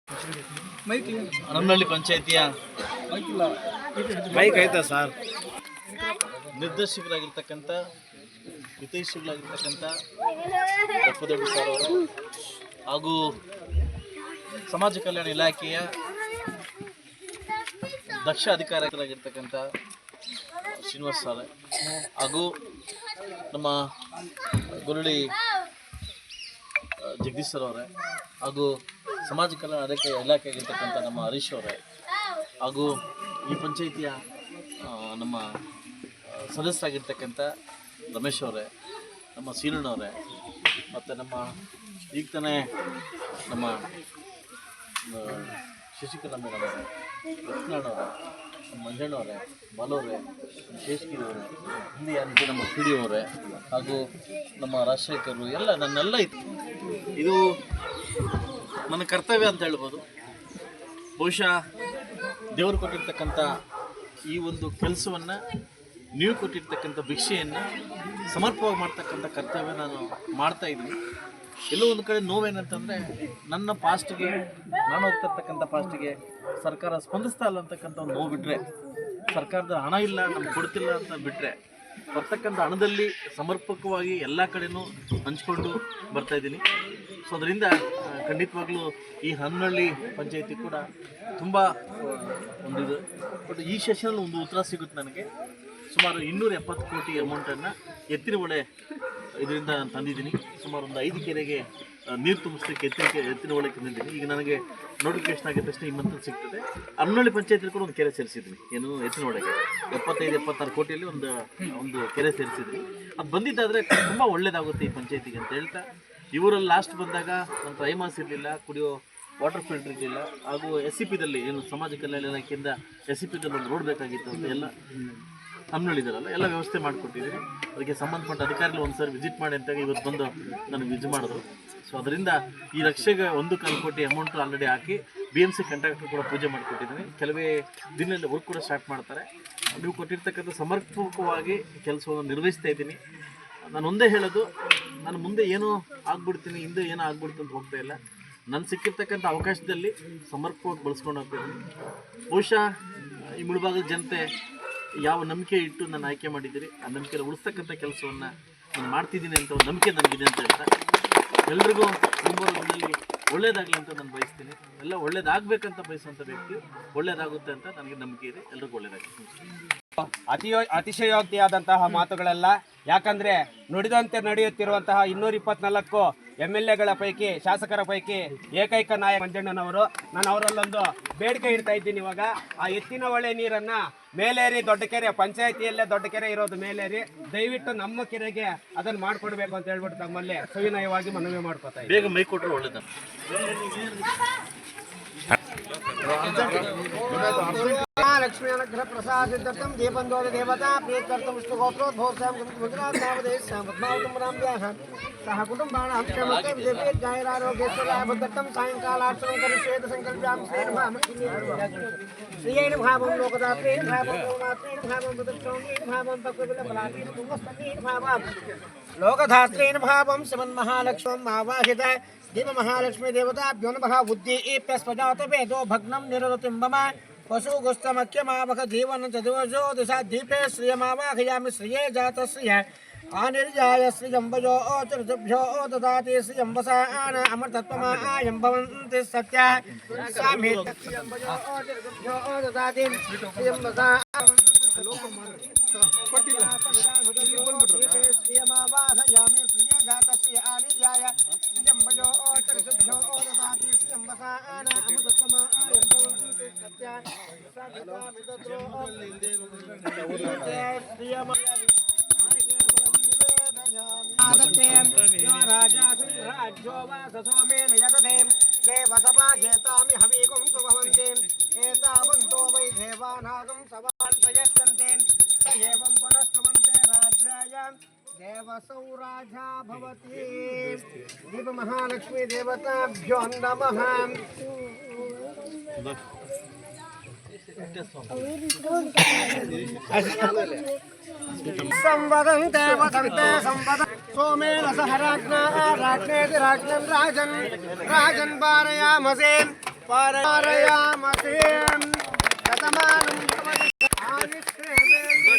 ಹನಮನಹಳ್ಳಿ ಪಂಚಾಯಿತಿಯ ಮೈಕ್ ಐತಾ ಸರ್? ನಿರ್ದೇಶಕರಾಗಿರ್ತಕ್ಕಂಥ ಹಿತೈಷಿಗಳಾಗಿರ್ತಕ್ಕಂಥ ದೊಡ್ಡ ಸರ್ ಅವರು ಹಾಗೂ ಸಮಾಜ ಕಲ್ಯಾಣ ಇಲಾಖೆಯ ದಕ್ಷ ಅಧಿಕಾರಿಗಳಾಗಿರ್ತಕ್ಕಂಥ ಶ್ರೀನಿವಾಸ್ ಸರ್ ಹಾಗೂ ನಮ್ಮ ಗುರುಳಿ ಜಗದೀಶ್ ಸರ್ ಅವರೇ ಹಾಗೂ ಸಮಾಜ ಕಲ್ಯಾಣ ಇಲಾಖೆ ಆಗಿರ್ತಕ್ಕಂಥ ನಮ್ಮ ಹರೀಶ್ ಅವರೇ ಹಾಗೂ ಈ ಪಂಚಾಯಿತಿಯ ನಮ್ಮ ಸದಸ್ಯರಾಗಿರ್ತಕ್ಕಂಥ ರಮೇಶ್ ಅವರೇ, ನಮ್ಮ ಸೀನಣ್ಣವರೇ, ಮತ್ತು ನಮ್ಮ ಈಗ ತಾನೇ ನಮ್ಮ ಶಶಿಕಲಾ ಮೇಡಮ್ ಅವರೇ, ರತ್ನಾಳವರೇ, ನಮ್ಮ ಮಂಜಣ್ಣವರೇ, ಬಾಲವರೇ, ಶೇಷಗಿರಿ ಅವರೇ, ಇಲ್ಲಿ ಯಾರಿಗೂ ನಮ್ಮ ಪಿ ಡಿ ಅವರೇ ಹಾಗೂ ನಮ್ಮ ರಾಜಶೇಖರು ಎಲ್ಲ ನನ್ನೆಲ್ಲ ಇತ್ತು. ಇದು ನನ್ನ ಕರ್ತವ್ಯ ಅಂತ ಹೇಳ್ಬೋದು. ಬಹುಶಃ ದೇವರು ಕೊಟ್ಟಿರ್ತಕ್ಕಂಥ ಈ ಒಂದು ಕೆಲಸವನ್ನು, ನೀವು ಕೊಟ್ಟಿರ್ತಕ್ಕಂಥ ಭಿಕ್ಷೆಯನ್ನು ಸಮರ್ಪವಾಗಿ ಮಾಡ್ತಕ್ಕಂಥ ಕರ್ತವ್ಯ ನಾನು ಮಾಡ್ತಾಯಿದ್ದೀನಿ. ಎಲ್ಲೋ ಒಂದು ಕಡೆ ನೋವೇನಂತಂದರೆ, ನನ್ನ ಪಾಸ್ಟ್ಗೆ, ನಾನು ಹೋಗ್ತಿರ್ತಕ್ಕಂಥ ಪಾಸ್ಟಿಗೆ ಸರ್ಕಾರ ಸ್ಪಂದಿಸ್ತಾ ಇಲ್ಲ ಅಂತಕ್ಕಂಥ ಒಂದು ನೋವು ಬಿಟ್ಟರೆ, ಸರ್ಕಾರದ ಹಣ ಇಲ್ಲ, ನಮ್ಗೆ ಕೊಡ್ತಿಲ್ಲ ಅಂತ ಬಿಟ್ಟರೆ, ಬರ್ತಕ್ಕಂಥ ಹಣದಲ್ಲಿ ಸಮರ್ಪಕವಾಗಿ ಎಲ್ಲ ಕಡೆಯೂ ಹಂಚ್ಕೊಂಡು ಬರ್ತಾಯಿದ್ದೀನಿ. ಸೊ ಅದರಿಂದ ಖಂಡಿತವಾಗ್ಲೂ ಈ ಹನಮನಹಳ್ಳಿ ಪಂಚಾಯಿತಿ ಕೂಡ ತುಂಬ ಒಂದಿದೆ. ಬಟ್ ಈ ಸೆಷನಲ್ಲಿ ಒಂದು ಉತ್ತರ ಸಿಗುತ್ತೆ ನನಗೆ. ಸುಮಾರು 270 ಕೋಟಿ ಅಮೌಂಟನ್ನು ಎತ್ತಿನ ಹೊಳೆ ಇದರಿಂದ ನಾನು ತಂದಿದ್ದೀನಿ. ಸುಮಾರು ಒಂದು 5 ಕೆರೆಗೆ ನೀರು ತುಂಬಿಸ್ಲಿಕ್ಕೆ ಎತ್ತಿನ ಹೊಳೆ ತಂದಿದ್ದೀನಿ. ಈಗ ನನಗೆ ನೋಟಿಫಿಕೇಶನ್ ಆಗಿದ ತಕ್ಷಣ ಈ ಮಂತ್ ಸಿಗ್ತದೆ. ಹನಮನಹಳ್ಳಿ ಪಂಚಾಯತಿ ಕೂಡ ಒಂದು ಕೆರೆ ಸೇರಿಸಿದ್ದೀನಿ. ಏನು ಎತ್ತಿನ ಹೊಳೆಗೆ 75-76 ಕೋಟಿಯಲ್ಲಿ ಒಂದು ಕೆರೆ ಸೇರಿಸಿದ್ದೀನಿ. ಅದು ಬಂದಿದ್ದಾದರೆ ತುಂಬ ಒಳ್ಳೆಯದಾಗುತ್ತೆ ಈ ಪಂಚಾಯತಿಗೆ ಅಂತ ಹೇಳ್ತಾ, ಇವರಲ್ಲಿ ಲಾಸ್ಟ್ ಬಂದಾಗ ನನ್ನ ಪ್ರೈಮಾಸ್ ಇರಲಿಲ್ಲ, ಕುಡಿಯೋ ವಾಟರ್ ಫಿಲ್ಟರ್ ಇರಲಿಲ್ಲ, ಹಾಗೂ SCPದಲ್ಲಿ ಏನು ಸಮಾಜ ಕಲ್ಯಾಣ ಇಲಾಖೆಯಿಂದ SCPದಲ್ಲಿ ಒಂದು ರೋಡ್ ಬೇಕಾಗಿತ್ತು ಅಂತ ಎಲ್ಲ ಹನಮನಹಳ್ಳಿದಾರಲ್ಲ ಎಲ್ಲ ವ್ಯವಸ್ಥೆ ಮಾಡಿಕೊಟ್ಟಿದ್ದೀನಿ. ಅದಕ್ಕೆ ಸಂಬಂಧಪಟ್ಟ ಅಧಿಕಾರಿಗಳು ಒಂದು ಸಾರಿ ವಿಸಿಟ್ ಮಾಡಿ ಅಂತ ಇವತ್ತು ಬಂದು ನನಗೆ ವಿಸಿಟ್ ಮಾಡಿದ್ರು. ಸೊ ಅದರಿಂದ ಈ ರಕ್ಷೆಗೆ 1.25 ಕೋಟಿ ಅಮೌಂಟ್ ಆಲ್ರೆಡಿ ಹಾಕಿ BMC ಕಾಂಟ್ರಾಕ್ಟರ್ ಕೂಡ ಪೂಜೆ ಮಾಡಿಕೊಟ್ಟಿದ್ದೀನಿ. ಕೆಲವೇ ದಿನದಲ್ಲಿ ವರ್ಕ್ ಕೂಡ ಸ್ಟಾರ್ಟ್ ಮಾಡ್ತಾರೆ. ನೀವು ಕೊಟ್ಟಿರ್ತಕ್ಕಂಥ ಸಮರ್ಪಕವಾಗಿ ಕೆಲಸವನ್ನು ನಿರ್ವಹಿಸ್ತಾ ಇದ್ದೀನಿ. ನಾನು ಒಂದೇ ಹೇಳೋದು, ನಾನು ಮುಂದೆ ಏನೋ ಆಗ್ಬಿಡ್ತೀನಿ, ಹಿಂದೆ ಏನೋ ಆಗ್ಬಿಡ್ತೀನಿ ಅಂತ ಹೋಗ್ತಾ ಇಲ್ಲ. ನಾನು ಸಿಕ್ಕಿರ್ತಕ್ಕಂಥ ಅವಕಾಶದಲ್ಲಿ ಸಮರ್ಪಕವಾಗಿ ಬಳಸ್ಕೊಂಡು ಹೋಗ್ತಿದ್ದೀನಿ. ಬಹುಶಃ ಈ ಮುಳುಭಾಗದ ಜನತೆ ಯಾವ ನಂಬಿಕೆ ಇಟ್ಟು ನಾನು ಆಯ್ಕೆ ಮಾಡಿದ್ದೀರಿ, ಆ ನಂಬಿಕೆನ ಉಳಿಸ್ತಕ್ಕಂಥ ಕೆಲಸವನ್ನು ನಾನು ಮಾಡ್ತಿದ್ದೀನಿ ಅಂತ ಒಂದು ನಂಬಿಕೆ ನನಗಿದೆ ಅಂತ ಹೇಳ್ತಾ, ಎಲ್ರಿಗೂ ಮುಂಬರೋದಲ್ಲಿ ಒಳ್ಳೇದಾಗಲಿ ಅಂತ ನಾನು ಬಯಸ್ತೀನಿ. ಎಲ್ಲ ಒಳ್ಳೇದಾಗಬೇಕಂತ ಬಯಸುವಂಥ ವ್ಯಕ್ತಿ, ಒಳ್ಳೇದಾಗುತ್ತೆ ಅಂತ ನನಗೆ ನಂಬಿಕೆ ಇದೆ. ಎಲ್ರಿಗೂ ಒಳ್ಳೇದಾಗಲಿ. ಅತಿಶಯೋಕ್ತಿಯಾದಂತಹ ಮಾತುಗಳೆಲ್ಲ. ಯಾಕಂದರೆ ನುಡಿದಂತೆ ನಡೆಯುತ್ತಿರುವಂತಹ 224 MLAಗಳ ಪೈಕಿ, ಶಾಸಕರ ಪೈಕಿ ಏಕೈಕ ನಾಯಕ ಮಂಜಣ್ಣನವರು. ನಾನು ಅವರಲ್ಲೊಂದು ಬೇಡಿಕೆ ಇಡ್ತಾ ಇದ್ದೀನಿ. ಇವಾಗ ಆ ಎತ್ತಿನ ಹೊಳೆ ನೀರನ್ನು ಮೇಲೇರಿ, ದೊಡ್ಡ ಕೆರೆ ಪಂಚಾಯತಿಯಲ್ಲೇ ದೊಡ್ಡ ಕೆರೆ ಇರೋದು ಮೇಲೇರಿ, ದಯವಿಟ್ಟು ನಮ್ಮ ಕೆರೆಗೆ ಅದನ್ನು ಮಾಡಿಕೊಡ್ಬೇಕು ಅಂತ ಹೇಳ್ಬಿಟ್ಟು ತಮ್ಮಲ್ಲಿ ಸವಿನಯವಾಗಿ ಮನವಿ ಮಾಡ್ಕೊತಾ ಇದ್ದೀನಿ. ಬೇಗ ಮೈ ಕೊಟ್ಟರೆ ಒಳ್ಳೇದು. लक्ष्मी अनुग्रह प्रसाद सिद्धर्थम दीपंदोद देवता प्रीत्यर्थम विष्णुगोत्रोद्भोत्सव गुजरात नामदेश पद्मावतम रामव्याह सह कुटुंबाणां क्षमते विजय गायरारोग्येश्वराय बुद्धत्तम सायंकालार्चनं करिष्येत संकल्प्यां श्रेण श्रियेण भावं लोकदात्रेण भावं लोकदात्रेण भावं बुद्धत्वमेण भावं पक्वविलपलातेन पुंगस्तमेन भावं लोकधात्रेण भावं श्रीमन्महालक्ष्मीं आवाहित देव महालक्ष्मी देवताभ्यो नमः बुद्धिप्यस्पजात वेदो भग्नं निरोधतिं मम पशुगुस्तमख्यमावह जीवन चतुर्जो दिशा दीपे श्रियमावाहयामि श्रिये जात श्रिय आनिर्याय श्रियंबयो चतुर्भ्यो ददाति श्रियंबसान अमृतत्वमायं भवन्ति सत्या सामित श्रियंबयो चतुर्भ्यो ददाति श्रियंबसा श्रियमावाहयामि श्रिये जात श्रिय आनिर्याय श्रियंबयो चतुर्भ्यो ददाति श्रियंबसान अमृतत्वमायं भवन्ति सत्या देवसभाघेतामि हवीगुं सुभवन्ति एतावन्तो वै देवानागं सवान् प्रयच्छन्ति स एवं पुनस्तुमन्ते राज्याय देवसौ राजा भवति दीपमहालक्ष्मी देवताभ्यो नमः संवदन्ते वदन्ते संवद सोमेन सह राज्ञा राज्ञेति राज्ञं राजन् राजन् वारयामसे पारयामसे